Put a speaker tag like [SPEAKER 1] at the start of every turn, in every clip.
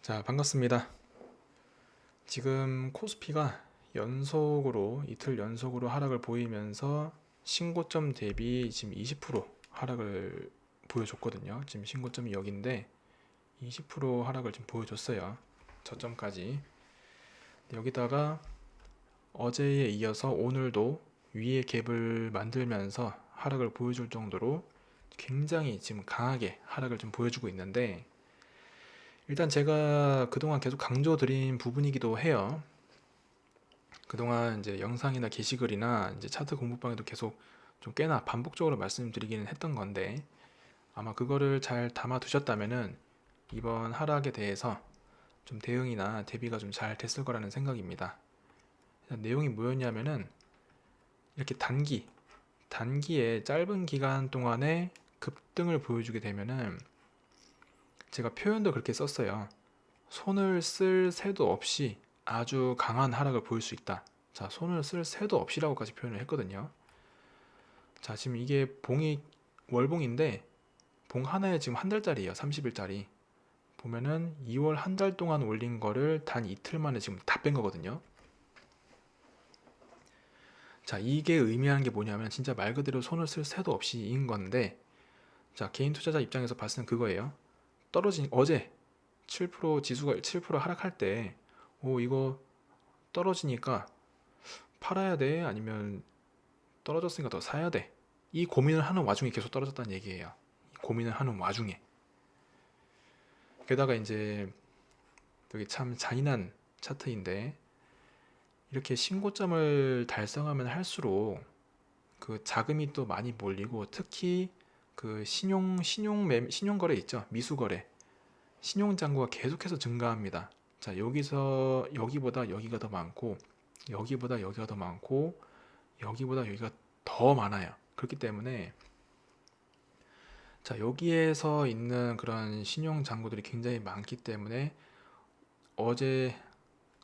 [SPEAKER 1] 자, 반갑습니다. 지금 코스피가 이틀 연속으로 하락을 보이면서 신고점 대비 지금 20% 하락을 보여줬거든요. 지금 신고점이 여기인데 20% 하락을 지금 보여줬어요. 저점까지. 여기다가 어제에 이어서 오늘도 위에 갭을 만들면서 하락을 보여줄 정도로 굉장히 지금 강하게 하락을 좀 보여주고 있는데, 일단 제가 그동안 계속 강조드린 부분이기도 해요. 그동안 이제 영상이나 게시글이나 이제 차트 공부방에도 계속 좀 꽤나 반복적으로 말씀드리기는 했던 건데, 아마 그거를 잘 담아 두셨다면은 이번 하락에 대해서 좀 대응이나 대비가 좀 잘 됐을 거라는 생각입니다. 내용이 뭐였냐면은, 이렇게 단기에 짧은 기간 동안에 급등을 보여주게 되면은, 제가 표현도 그렇게 썼어요. 손을 쓸 새도 없이 아주 강한 하락을 보일 수 있다. 자, 손을 쓸 새도 없이라고까지 표현을 했거든요. 자, 지금 이게 월봉인데, 봉 하나에 지금 한 달짜리예요. 30일짜리. 보면은 2월 한 달 동안 올린 거를 단 이틀 만에 지금 다 뺀 거거든요. 자, 이게 의미하는 게 뭐냐면 진짜 말 그대로 손을 쓸 새도 없이인 건데, 자, 개인 투자자 입장에서 봤을 땐 그거예요. 어제 7% 지수가 7% 하락할 때, 이거 떨어지니까 팔아야 돼? 아니면 떨어졌으니까 더 사야 돼? 이 고민을 하는 와중에 계속 떨어졌다는 얘기예요. 이 고민을 하는 와중에. 게다가 이제 여기 참 잔인한 차트인데, 이렇게 신고점을 달성하면 할수록 그 자금이 또 많이 몰리고, 특히 그 신용거래 있죠. 미수거래. 신용잔고가 계속해서 증가합니다. 자, 여기보다 여기가 더 많고, 여기보다 여기가 더 많고, 여기보다 여기가 더 많아요. 그렇기 때문에, 자, 여기에서 있는 그런 신용 잔고들이 굉장히 많기 때문에 어제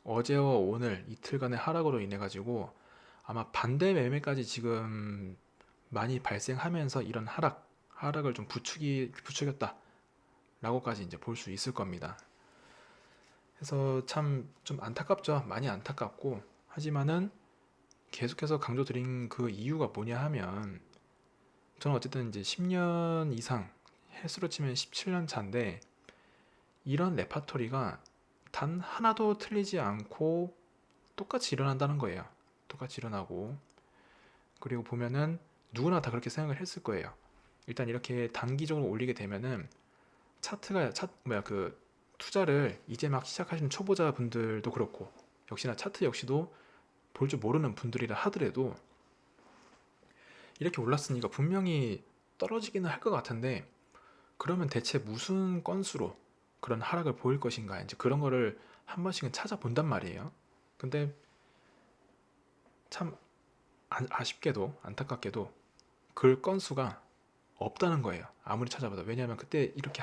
[SPEAKER 1] 어제와 오늘 이틀간의 하락으로 인해 가지고 아마 반대 매매까지 지금 많이 발생하면서 이런 하락을 좀 부추겼다라고까지 이제 볼 수 있을 겁니다. 그래서 참 좀 안타깝죠. 많이 안타깝고, 하지만은 계속해서 강조드린 그 이유가 뭐냐 하면, 저는 어쨌든 이제 10년 이상, 횟수로 치면 17년 차인데, 이런 레파토리가 단 하나도 틀리지 않고 똑같이 일어난다는 거예요. 똑같이 일어나고, 그리고 보면은 누구나 다 그렇게 생각을 했을 거예요. 일단 이렇게 단기적으로 올리게 되면은 그 투자를 이제 막 시작하시는 초보자분들도 그렇고, 역시나 차트 역시도 볼 줄 모르는 분들이라 하더라도 이렇게 올랐으니까 분명히 떨어지기는 할 것 같은데, 그러면 대체 무슨 건수로 그런 하락을 보일 것인가, 이제 그런 거를 한 번씩은 찾아본단 말이에요. 근데 참 아쉽게도 안타깝게도 그 건수가 없다는 거예요. 아무리 찾아봐도. 왜냐하면 그때 이렇게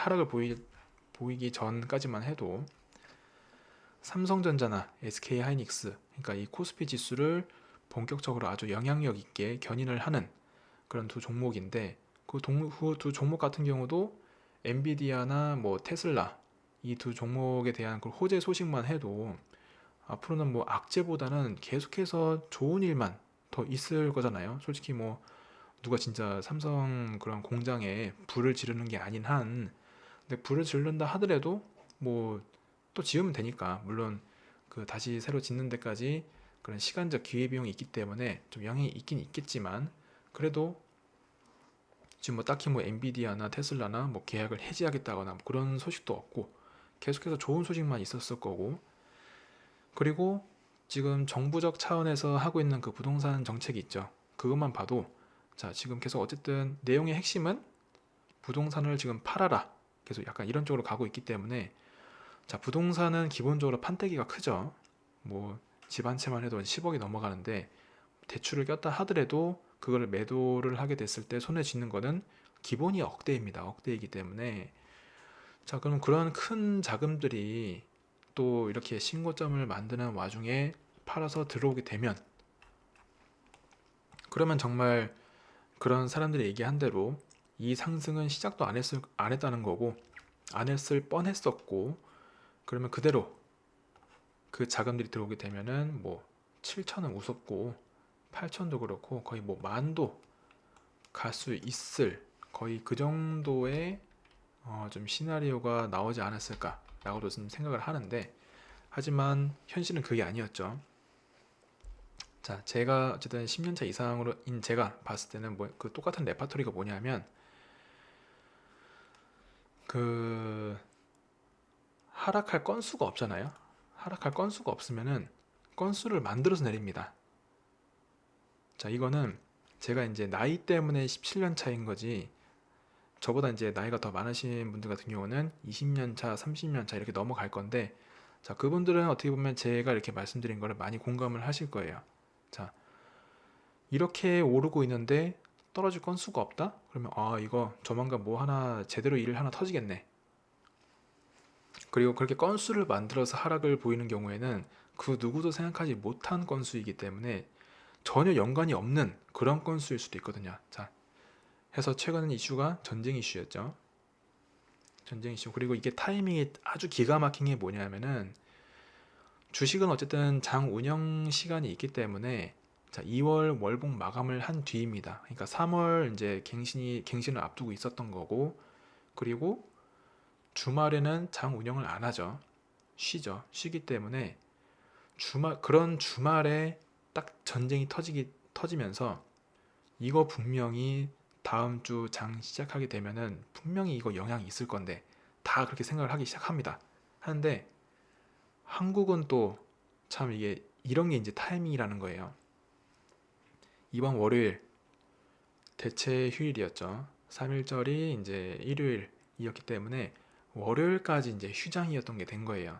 [SPEAKER 1] 보이기 전까지만 해도 삼성전자나 SK하이닉스, 그러니까 이 코스피 지수를 본격적으로 아주 영향력 있게 견인을 하는 그런 두 종목인데, 그 두 종목 같은 경우도 엔비디아나 뭐 테슬라, 이 두 종목에 대한 그 호재 소식만 해도 앞으로는 뭐 악재보다는 계속해서 좋은 일만 더 있을 거잖아요. 솔직히 뭐 누가 진짜 삼성 그런 공장에 불을 지르는 게 아닌 한, 근데 불을 지른다 하더라도 뭐 또 지으면 되니까, 물론 그 다시 새로 짓는 데까지 그런 시간적 기회비용이 있기 때문에 좀 영향이 있긴 있겠지만, 그래도 지금 뭐 딱히 뭐 엔비디아나 테슬라나 뭐 계약을 해지하겠다거나 뭐 그런 소식도 없고, 계속해서 좋은 소식만 있었을 거고, 그리고 지금 정부적 차원에서 하고 있는 그 부동산 정책이 있죠. 그것만 봐도, 자, 지금 계속 어쨌든 내용의 핵심은 부동산을 지금 팔아라, 계속 약간 이런 쪽으로 가고 있기 때문에, 자, 부동산은 기본적으로 판때기가 크죠. 뭐 집 한 채만 해도 10억이 넘어가는데, 대출을 꼈다 하더라도 그걸 매도를 하게 됐을 때 손에 쥐는 거는 기본이 억대입니다. 억대이기 때문에, 자, 그럼 그런 큰 자금들이 또 이렇게 신고점을 만드는 와중에 팔아서 들어오게 되면, 그러면 정말 그런 사람들이 얘기한 대로 이 상승은 시작도 안 했다는 거고, 안 했을 뻔했었고, 그러면 그대로 그 자금들이 들어오게 되면은 뭐 7천은 우습고 8천도 그렇고 거의 뭐 만도 갈 수 있을 거의 그 정도의 좀 시나리오가 나오지 않았을까라고도 좀 생각을 하는데, 하지만 현실은 그게 아니었죠. 자, 제가 어쨌든 10년차 이상으로인 제가 봤을 때는 뭐 그 똑같은 레파토리가 뭐냐면, 그 하락할 건수가 없잖아요. 하락할 건수가 없으면은 건수를 만들어서 내립니다. 자, 이거는 제가 이제 나이 때문에 17년 차인 거지, 저보다 이제 나이가 더 많으신 분들 같은 경우는 20년 차, 30년 차 이렇게 넘어갈 건데, 자, 그분들은 어떻게 보면 제가 이렇게 말씀드린 거를 많이 공감을 하실 거예요. 자, 이렇게 오르고 있는데 떨어질 건수가 없다? 그러면 이거 조만간 뭐 하나 제대로 일 하나 터지겠네. 그리고 그렇게 건수를 만들어서 하락을 보이는 경우에는 그 누구도 생각하지 못한 건수이기 때문에 전혀 연관이 없는 그런 건수일 수도 있거든요. 자, 해서 최근 이슈가 전쟁 이슈였죠. 전쟁 이슈. 그리고 이게 타이밍이 아주 기가 막힌 게 뭐냐면은, 주식은 어쨌든 장 운영 시간이 있기 때문에, 자, 2월 월봉 마감을 한 뒤입니다. 그러니까 3월 이제 갱신을 앞두고 있었던 거고, 그리고 주말에는 장 운영을 안 하죠. 쉬죠. 쉬기 때문에 그런 주말에 딱 전쟁이 터지면서 이거 분명히 다음 주 장 시작하게 되면은 분명히 이거 영향이 있을 건데, 다 그렇게 생각을 하기 시작합니다. 하는데 한국은 또 참 이게 이런 게 이제 타이밍이라는 거예요. 이번 월요일 대체 휴일이었죠. 3일절이 이제 일요일이었기 때문에 월요일까지 이제 휴장이었던 게 된 거예요.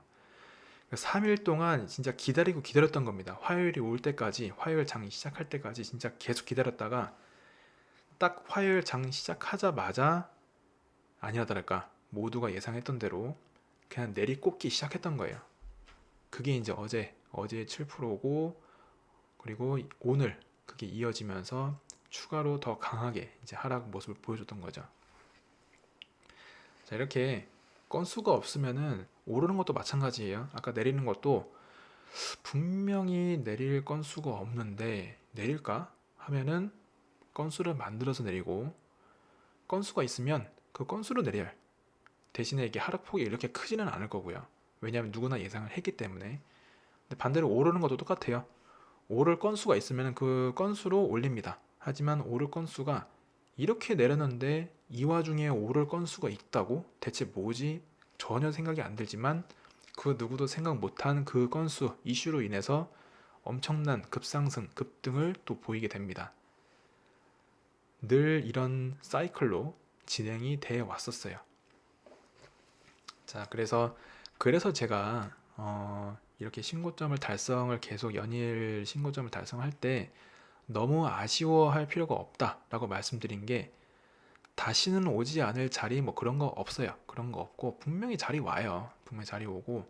[SPEAKER 1] 3일 동안 진짜 기다리고 기다렸던 겁니다. 화요일이 올 때까지, 화요일 장이 시작할 때까지 진짜 계속 기다렸다가 딱 화요일 장 시작하자마자 아니나 다를까 모두가 예상했던 대로 그냥 내리꽂기 시작했던 거예요. 그게 이제 어제 7%고, 그리고 오늘 그게 이어지면서 추가로 더 강하게 이제 하락 모습을 보여줬던 거죠. 자, 이렇게 건수가 없으면은 오르는 것도 마찬가지예요. 아까 내리는 것도 분명히 내릴 건수가 없는데 내릴까 하면은 건수를 만들어서 내리고, 건수가 있으면 그 건수로 내려요. 대신에 이게 하락폭이 이렇게 크지는 않을 거고요. 왜냐하면 누구나 예상을 했기 때문에. 근데 반대로 오르는 것도 똑같아요. 오를 건수가 있으면 그 건수로 올립니다. 하지만 오를 건수가 이렇게 내렸는데 이 와중에 오를 건수가 있다고? 대체 뭐지? 전혀 생각이 안 들지만 그 누구도 생각 못한 그 건수, 이슈로 인해서 엄청난 급상승, 급등을 또 보이게 됩니다. 늘 이런 사이클로 진행이 돼 왔었어요. 자, 그래서 제가 이렇게 신고점을 달성을 계속 연일 신고점을 달성할 때 너무 아쉬워할 필요가 없다라고 말씀드린 게, 다시는 오지 않을 자리 뭐 그런 거 없어요. 그런 거 없고 분명히 자리 와요. 분명히 자리 오고,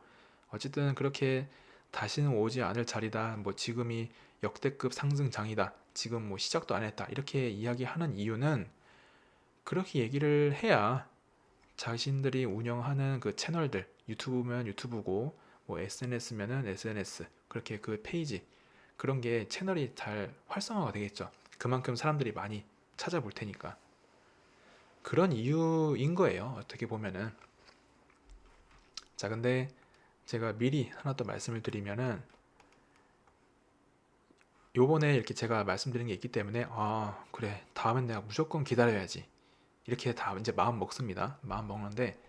[SPEAKER 1] 어쨌든 그렇게 다시는 오지 않을 자리다, 뭐 지금이 역대급 상승장이다, 지금 뭐 시작도 안 했다, 이렇게 이야기하는 이유는, 그렇게 얘기를 해야 자신들이 운영하는 그 채널들, 유튜브면 유튜브고 뭐 SNS면은 SNS, 그렇게 그 페이지, 그런 게 채널이 잘 활성화가 되겠죠. 그만큼 사람들이 많이 찾아볼 테니까. 그런 이유인 거예요, 어떻게 보면은. 자, 근데 제가 미리 하나 또 말씀을 드리면은, 요번에 이렇게 제가 말씀드린 게 있기 때문에 그래, 다음엔 내가 무조건 기다려야지, 이렇게 다 이제 마음 먹습니다. 마음 먹는데,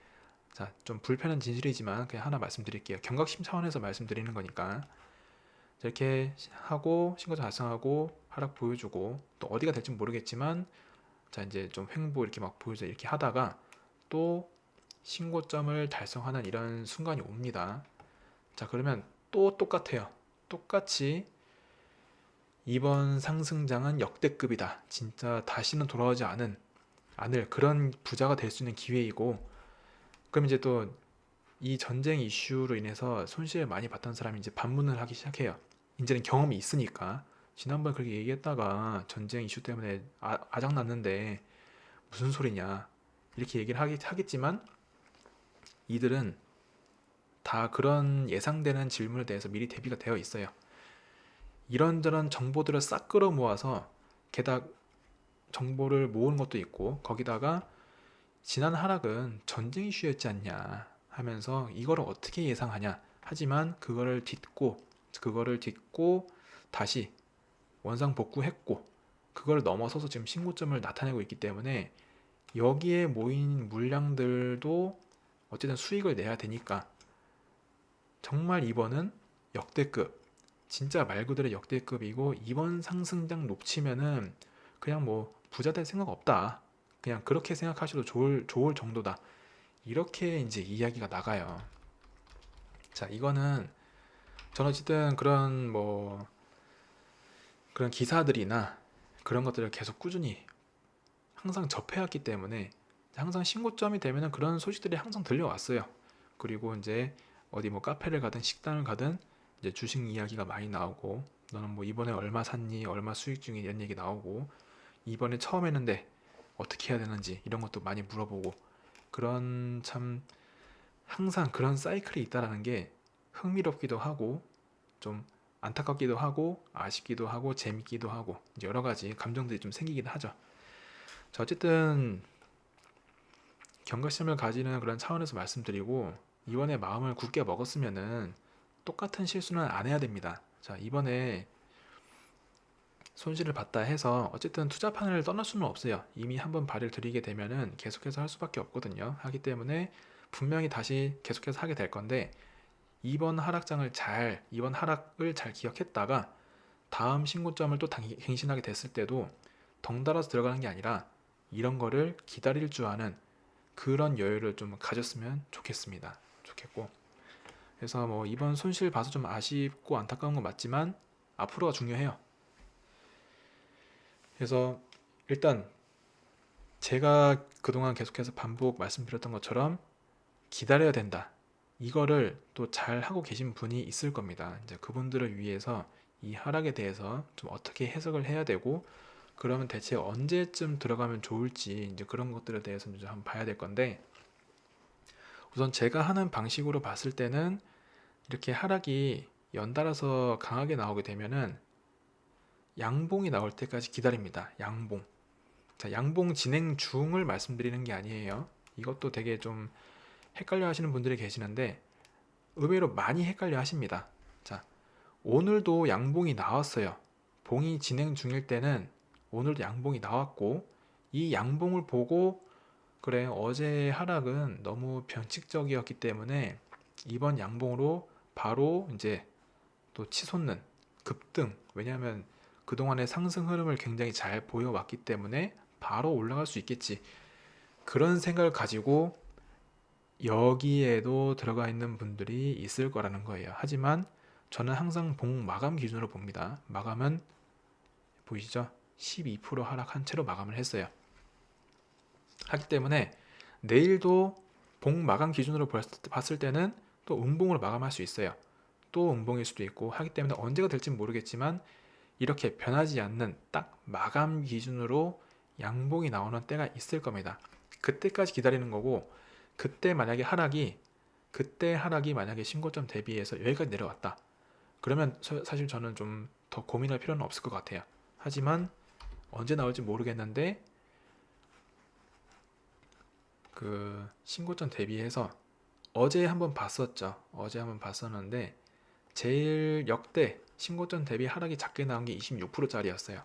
[SPEAKER 1] 자, 좀 불편한 진실이지만 그냥 하나 말씀드릴게요. 경각심 차원에서 말씀드리는 거니까. 이렇게 하고 신고점 달성하고 하락 보여주고 또 어디가 될지 모르겠지만, 자, 이제 좀 횡보 이렇게 막 보여줘 이렇게 하다가 또 신고점을 달성하는 이런 순간이 옵니다. 자, 그러면 또 똑같아요. 똑같이 이번 상승장은 역대급이다, 진짜 다시는 돌아오지 않을 그런 부자가 될 수 있는 기회이고, 그럼 이제 또 이 전쟁 이슈로 인해서 손실을 많이 봤던 사람이 이제 반문을 하기 시작해요. 이제는 경험이 있으니까. 지난번에 그렇게 얘기했다가 전쟁 이슈 때문에 아작났는데 무슨 소리냐, 이렇게 얘기를 하겠지만, 이들은 다 그런 예상되는 질문에 대해서 미리 대비가 되어 있어요. 이런저런 정보들을 싹 끌어 모아서 게다가 정보를 모으는 것도 있고 거기다가 지난 하락은 전쟁 이슈였지 않냐 하면서 이거를 어떻게 예상하냐 하지만 그거를 딛고 다시 원상 복구했고 그걸 넘어서서 지금 신고점을 나타내고 있기 때문에 여기에 모인 물량들도 어쨌든 수익을 내야 되니까 정말 이번은 역대급, 진짜 말 그대로 역대급이고 이번 상승장 놓치면은 그냥 뭐 부자 될 생각 없다, 그냥 그렇게 생각하셔도 좋을 정도다, 이렇게 이제 이야기가 나가요. 자, 이거는 저는 어쨌든 그런 기사들이나 그런 것들을 계속 꾸준히 항상 접해왔기 때문에 항상 신고점이 되면은 그런 소식들이 항상 들려왔어요. 그리고 이제 어디 뭐 카페를 가든 식당을 가든 이제 주식 이야기가 많이 나오고, 너는 뭐 이번에 얼마 샀니, 얼마 수익 중이, 이런 얘기 나오고, 이번에 처음 했는데 어떻게 해야 되는지 이런 것도 많이 물어보고, 그런 참 항상 그런 사이클이 있다라는 게 흥미롭기도 하고 좀 안타깝기도 하고 아쉽기도 하고 재밌기도 하고 이제 여러 가지 감정들이 좀 생기긴 하죠. 자, 어쨌든 경각심을 가지는 그런 차원에서 말씀드리고, 이번에 마음을 굳게 먹었으면은 똑같은 실수는 안 해야 됩니다. 자, 이번에 손실을 봤다 해서 어쨌든 투자판을 떠날 수는 없어요. 이미 한번 발을 들이게 되면은 계속해서 할 수밖에 없거든요. 하기 때문에 분명히 다시 계속해서 하게 될 건데, 이번 하락을 잘 기억했다가 다음 신고점을 또 갱신하게 됐을 때도 덩달아서 들어가는 게 아니라 이런 거를 기다릴 줄 아는 그런 여유를 좀 가졌으면 좋겠습니다. 좋겠고, 그래서 뭐 이번 손실 봐서 좀 아쉽고 안타까운 건 맞지만 앞으로가 중요해요. 그래서 일단 제가 그동안 계속해서 반복 말씀드렸던 것처럼 기다려야 된다, 이거를 또 잘 하고 계신 분이 있을 겁니다. 이제 그분들을 위해서 이 하락에 대해서 좀 어떻게 해석을 해야 되고, 그러면 대체 언제쯤 들어가면 좋을지 이제 그런 것들에 대해서 이제 한번 봐야 될 건데, 우선 제가 하는 방식으로 봤을 때는 이렇게 하락이 연달아서 강하게 나오게 되면은 양봉이 나올 때까지 기다립니다. 양봉. 자, 양봉 진행 중을 말씀드리는 게 아니에요. 이것도 되게 좀 헷갈려 하시는 분들이 계시는데 의외로 많이 헷갈려 하십니다. 자, 오늘도 양봉이 나왔어요. 봉이 진행 중일 때는 오늘도 양봉이 나왔고, 이 양봉을 보고 그래, 어제의 하락은 너무 변칙적이었기 때문에 이번 양봉으로 바로 이제 또 치솟는 급등, 왜냐하면 그동안의 상승 흐름을 굉장히 잘 보여왔기 때문에 바로 올라갈 수 있겠지, 그런 생각을 가지고 여기에도 들어가 있는 분들이 있을 거라는 거예요. 하지만 저는 항상 봉 마감 기준으로 봅니다. 마감은 보이시죠? 12% 하락한 채로 마감을 했어요. 하기 때문에 내일도 봉 마감 기준으로 봤을 때는 또 음봉으로 마감할 수 있어요. 또 음봉일 수도 있고 하기 때문에 언제가 될지 모르겠지만 이렇게 변하지 않는 딱 마감 기준으로 양봉이 나오는 때가 있을 겁니다. 그때까지 기다리는 거고, 그때 하락이 만약에 신고점 대비해서 여기까지 내려왔다, 그러면 사실 저는 좀 더 고민할 필요는 없을 것 같아요. 하지만 언제 나올지 모르겠는데 그 신고점 대비해서 어제 한번 봤었는데 제일 역대 신고점 대비 하락이 작게 나온 게 26%짜리였어요.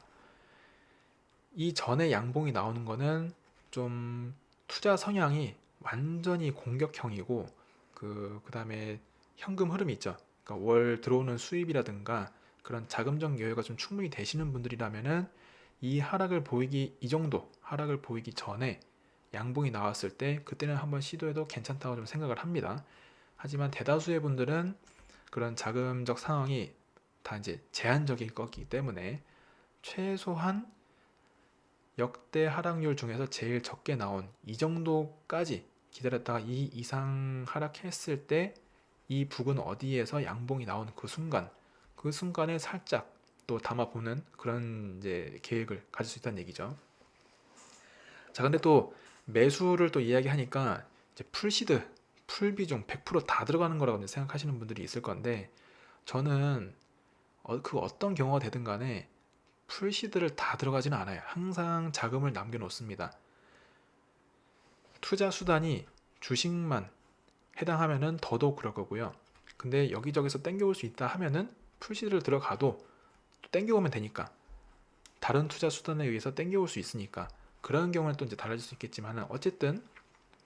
[SPEAKER 1] 이 전에 양봉이 나오는 거는 좀 투자 성향이 완전히 공격형이고, 그다음에 현금 흐름이 있죠. 그러니까 월 들어오는 수입이라든가 그런 자금적 여유가 좀 충분히 되시는 분들이라면은 이 정도 하락을 보이기 전에 양봉이 나왔을 때 그때는 한번 시도해도 괜찮다고 좀 생각을 합니다. 하지만 대다수의 분들은 그런 자금적 상황이 다 이제 제한적일 거기 때문에 최소한 역대 하락률 중에서 제일 적게 나온 이 정도까지 기다렸다가 이 이상 하락했을 때 이 부근 어디에서 양봉이 나온 그 순간에 살짝 또 담아보는 그런 이제 계획을 가질 수 있다는 얘기죠. 자, 근데 또 매수를 또 이야기하니까 이제 풀 비중 100%다 들어가는 거라고 이제 생각하시는 분들이 있을 건데, 저는 그 어떤 경우가 되든 간에 풀시드를 다 들어가지는 않아요. 항상 자금을 남겨놓습니다. 투자 수단이 주식만 해당하면은 더더욱 그럴 거고요. 근데 여기저기서 땡겨올 수 있다 하면은 풀시드를 들어가도 또 땡겨오면 되니까, 다른 투자 수단에 의해서 땡겨올 수 있으니까, 그런 경우는 또 이제 달라질 수 있겠지만, 어쨌든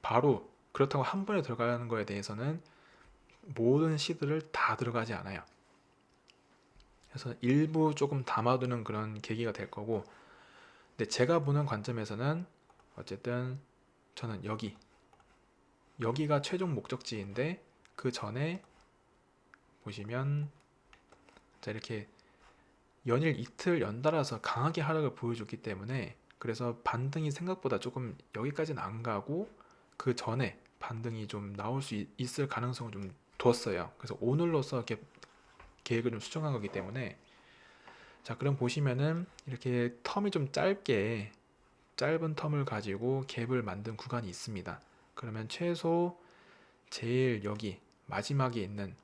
[SPEAKER 1] 바로 그렇다고 한 번에 들어가는 거에 대해서는 모든 시드를 다 들어가지 않아요. 그래서 일부 조금 담아두는 그런 계기가 될 거고, 근데 제가 보는 관점에서는 어쨌든 저는 여기가 최종 목적지인데, 그 전에 보시면 자, 이렇게 연일 이틀 연달아서 강하게 하락을 보여줬기 때문에, 그래서 반등이 생각보다 조금 여기까지는 안 가고 그 전에 반등이 좀 나올 수 있을 가능성을 좀 뒀어요. 그래서 오늘로서 이렇게 계획을 좀 수정한 거기 때문에, 자, 그럼 보시면은 이렇게 텀이 좀 짧은 텀을 가지고 갭을 만든 구간이 있습니다. 그러면 최소 제일 여기 마지막에 있는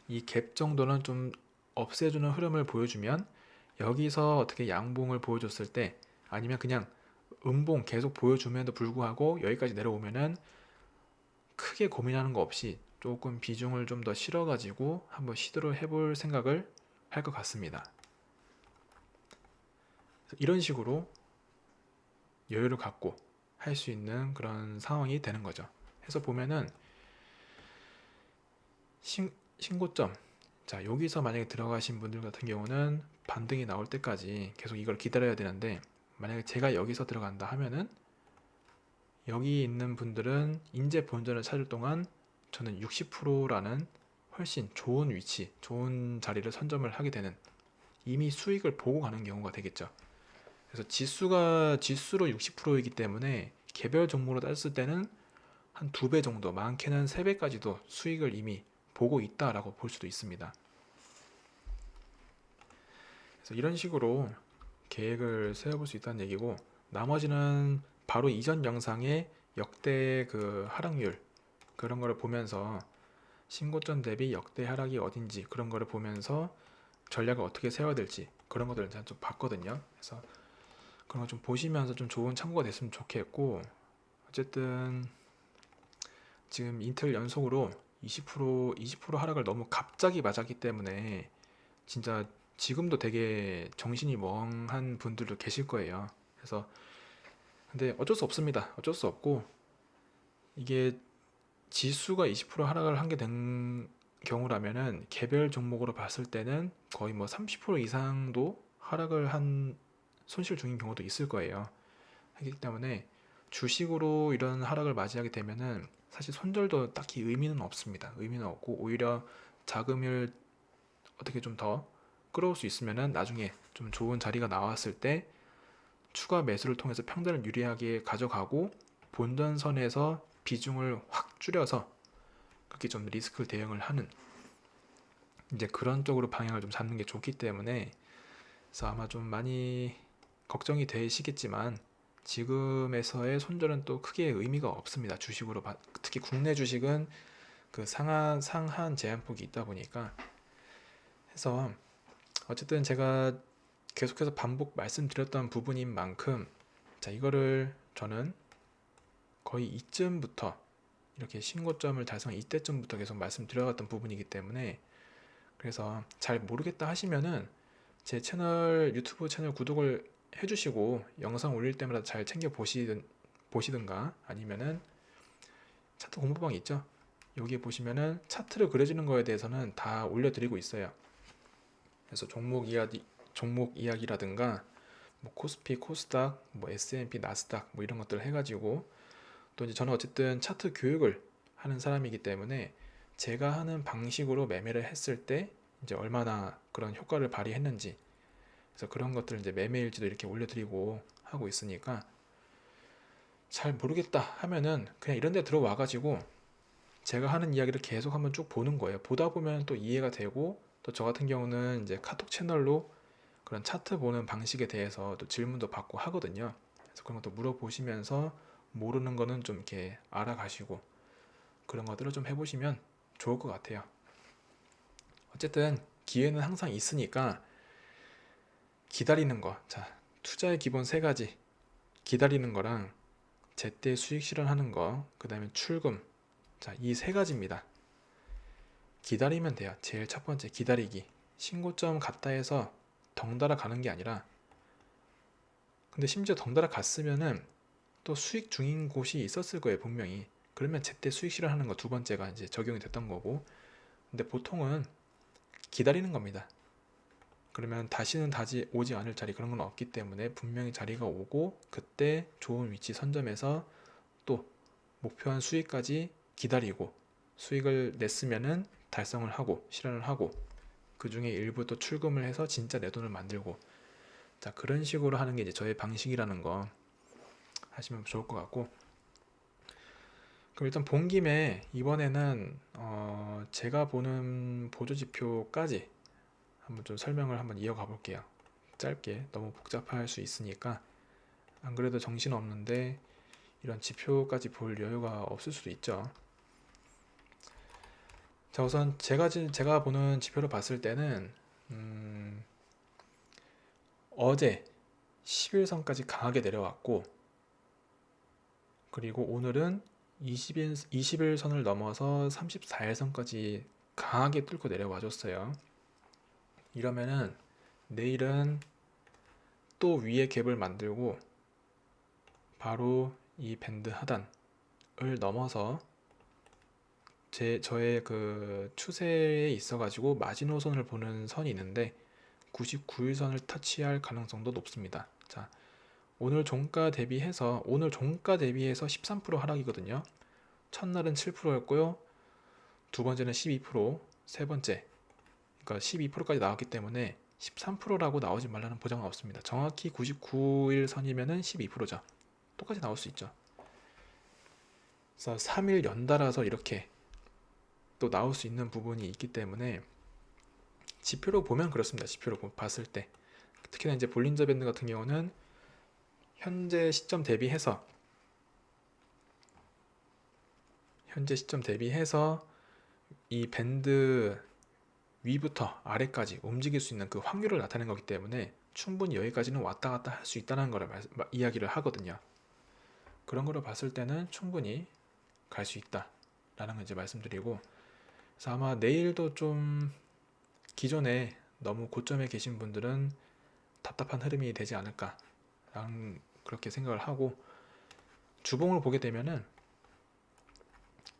[SPEAKER 1] 이 갭 정도는 좀 없애주는 흐름을 보여주면, 여기서 어떻게 양봉을 보여줬을 때, 아니면 그냥 음봉 계속 보여줌에도 불구하고 여기까지 내려오면은 크게 고민하는 거 없이 조금 비중을 좀 더 실어가지고 한번 시도를 해볼 생각을 할 것 같습니다. 이런 식으로 여유를 갖고 할 수 있는 그런 상황이 되는 거죠. 해서 보면은 신고점, 자, 여기서 만약에 들어가신 분들 같은 경우는 반등이 나올 때까지 계속 이걸 기다려야 되는데, 만약에 제가 여기서 들어간다 하면은 여기 있는 분들은 인제 본전을 찾을 동안 저는 60%라는 훨씬 좋은 위치, 좋은 자리를 선점을 하게 되는, 이미 수익을 보고 가는 경우가 되겠죠. 그래서 지수로 60%이기 때문에 개별 종목으로 땄을 때는 한 2배 정도, 많게는 3배까지도 수익을 이미 보고 있다라고 볼 수도 있습니다. 그래서 이런 식으로 계획을 세워볼 수 있다는 얘기고, 나머지는 바로 이전 영상의 역대 그 하락률, 그런 거를 보면서 신고점 대비 역대 하락이 어딘지 그런 거를 보면서 전략을 어떻게 세워야 될지 그런 것들을 제가 좀 봤거든요. 그래서 그런 거 좀 보시면서 좀 좋은 참고가 됐으면 좋겠고, 어쨌든 지금 이틀 연속으로 20% 하락을 너무 갑자기 맞았기 때문에 진짜 지금도 되게 정신이 멍한 분들도 계실 거예요. 그래서 근데 어쩔 수 없습니다. 어쩔 수 없고, 이게 지수가 20% 하락을 한 게 된 경우라면은 개별 종목으로 봤을 때는 거의 뭐 30% 이상도 하락을 한 손실 중인 경우도 있을 거예요. 하기 때문에 주식으로 이런 하락을 맞이하게 되면은 사실 손절도 딱히 의미는 없습니다. 의미는 없고, 오히려 자금을 어떻게 좀 더 끌어올 수 있으면은 나중에 좀 좋은 자리가 나왔을 때 추가 매수를 통해서 평단을 유리하게 가져가고, 본전선에서 비중을 확 줄여서 그렇게 좀 리스크 대응을 하는, 이제 그런 쪽으로 방향을 좀 잡는 게 좋기 때문에, 그래서 아마 좀 많이 걱정이 되시겠지만 지금에서의 손절은 또 크게 의미가 없습니다. 주식으로 특히 국내 주식은 그 상한 제한폭이 있다 보니까. 해서 어쨌든 제가 계속해서 반복 말씀드렸던 부분인 만큼, 자, 이거를 저는 거의 이쯤부터 이렇게 신고점을 달성 이때쯤부터 계속 말씀드려왔던 부분이기 때문에, 그래서 잘 모르겠다 하시면은 제 유튜브 채널 구독을 해주시고 영상 올릴 때마다 잘 챙겨 보시든가, 아니면은 차트 공부방 있죠? 여기 보시면은 차트를 그려지는 거에 대해서는 다 올려드리고 있어요. 그래서 종목 이야기라든가 뭐 코스피, 코스닥, 뭐 S&P, 나스닥 뭐 이런 것들 해가지고, 또 이제 저는 어쨌든 차트 교육을 하는 사람이기 때문에 제가 하는 방식으로 매매를 했을 때 이제 얼마나 그런 효과를 발휘했는지, 그래서 그런 것들을 이제 매매일지도 이렇게 올려드리고 하고 있으니까, 잘 모르겠다 하면은 그냥 이런 데 들어와 가지고 제가 하는 이야기를 계속 한번 쭉 보는 거예요. 보다 보면 또 이해가 되고, 또 저 같은 경우는 이제 카톡 채널로 그런 차트 보는 방식에 대해서 또 질문도 받고 하거든요. 그래서 그런 것도 물어보시면서 모르는 거는 좀 이렇게 알아가시고, 그런 것들을 좀 해보시면 좋을 것 같아요. 어쨌든 기회는 항상 있으니까 기다리는 거, 자, 투자의 기본 세 가지, 기다리는 거랑 제때 수익 실현하는 거, 그 다음에 출금, 자, 이 세 가지입니다. 기다리면 돼요. 제일 첫 번째, 기다리기. 신고점 갔다 해서 덩달아 가는 게 아니라, 근데 심지어 덩달아 갔으면은 또 수익 중인 곳이 있었을 거예요, 분명히. 그러면 제때 수익 실현하는 거 두 번째가 이제 적용이 됐던 거고, 근데 보통은 기다리는 겁니다. 그러면 다시는 오지 않을 자리, 그런 건 없기 때문에 분명히 자리가 오고 그때 좋은 위치 선점해서 또 목표한 수익까지 기다리고, 수익을 냈으면은 달성을 하고 실현을 하고, 그 중에 일부 또 출금을 해서 진짜 내 돈을 만들고, 자, 그런 식으로 하는 게 이제 저의 방식이라는 거 하시면 좋을 것 같고, 그럼 일단 본 김에 이번에는 제가 보는 보조지표까지 한번 좀 설명을 한번 이어가 볼게요. 짧게, 너무 복잡할 수 있으니까. 안 그래도 정신 없는데 이런 지표까지 볼 여유가 없을 수도 있죠. 자, 우선 제가 보는 지표를 봤을 때는 어제 10일선까지 강하게 내려왔고, 그리고 오늘은 20일선을 넘어서 34일선까지 강하게 뚫고 내려와 줬어요. 이러면은 내일은 또 위에 갭을 만들고 바로 이 밴드 하단을 넘어서 저의 그 추세에 있어 가지고 마지노선을 보는 선이 있는데 99일선을 터치할 가능성도 높습니다. 자, 오늘 종가 대비해서 13% 하락이거든요. 첫날은 7%였고요. 두 번째는 12%, 세 번째 그러니까 12%까지 나왔기 때문에 13%라고 나오지 말라는 보장은 없습니다. 정확히 99일 선이면은 12%죠. 똑같이 나올 수 있죠. 그래서 3일 연달아서 이렇게 또 나올 수 있는 부분이 있기 때문에 지표로 보면 그렇습니다. 지표로 봤을 때 특히나 이제 볼린저 밴드 같은 경우는 현재 시점 대비해서 이 밴드 위부터 아래까지 움직일 수 있는 그 확률을 나타내는 거기 때문에 충분히 여기까지는 왔다 갔다 할 수 있다는 걸 이야기를 하거든요. 그런 거를 봤을 때는 충분히 갈 수 있다 라는 걸 이제 말씀드리고, 그래서 아마 내일도 좀 기존에 너무 고점에 계신 분들은 답답한 흐름이 되지 않을까 라는 그렇게 생각을 하고, 주봉을 보게 되면은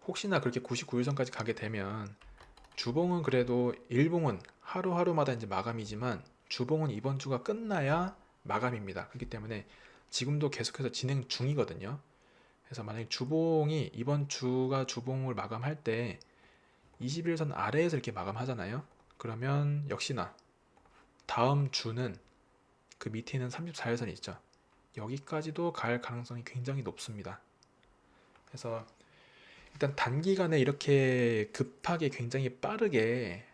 [SPEAKER 1] 혹시나 그렇게 99일선까지 가게 되면 주봉은 그래도 일봉은 하루하루마다 이제 마감이지만 주봉은 이번 주가 끝나야 마감입니다. 그렇기 때문에 지금도 계속해서 진행 중이거든요. 그래서 만약에 주봉이 이번 주가 주봉을 마감할 때 21선 아래에서 이렇게 마감하잖아요. 그러면 역시나 다음 주는 그 밑에 있는 34일선이 있죠. 여기까지도 갈 가능성이 굉장히 높습니다. 그래서 일단 단기간에 이렇게 급하게 굉장히 빠르게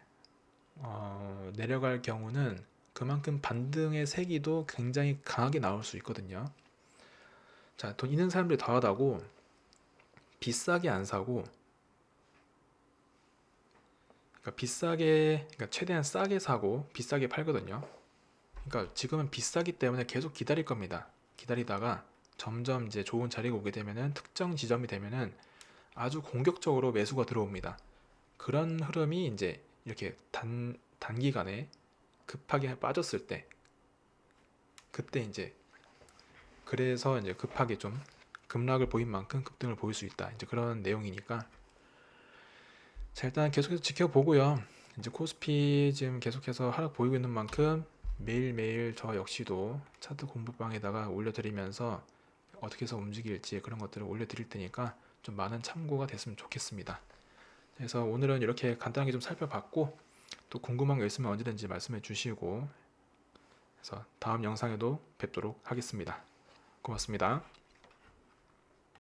[SPEAKER 1] 내려갈 경우는 그만큼 반등의 세기도 굉장히 강하게 나올 수 있거든요. 자, 돈 있는 사람들이 더하다고 비싸게 안 사고, 그러니까 최대한 싸게 사고 비싸게 팔거든요. 그러니까 지금은 비싸기 때문에 계속 기다릴 겁니다. 기다리다가 점점 이제 좋은 자리가 오게 되면은 특정 지점이 되면은 아주 공격적으로 매수가 들어옵니다. 그런 흐름이 이제 이렇게 단기간에 급하게 빠졌을 때, 그때 이제 그래서 이제 급하게 좀 급락을 보인 만큼 급등을 보일 수 있다. 이제 그런 내용이니까. 자, 일단 계속해서 지켜보고요. 이제 코스피 지금 계속해서 하락 보이고 있는 만큼 매일매일 저 역시도 차트 공부방에다가 올려드리면서 어떻게 해서 움직일지 그런 것들을 올려드릴 테니까 좀 많은 참고가 됐으면 좋겠습니다. 그래서 오늘은 이렇게 간단하게 좀 살펴봤고, 또 궁금한 거 있으면 언제든지 말씀해 주시고, 그래서 다음 영상에도 뵙도록 하겠습니다. 고맙습니다.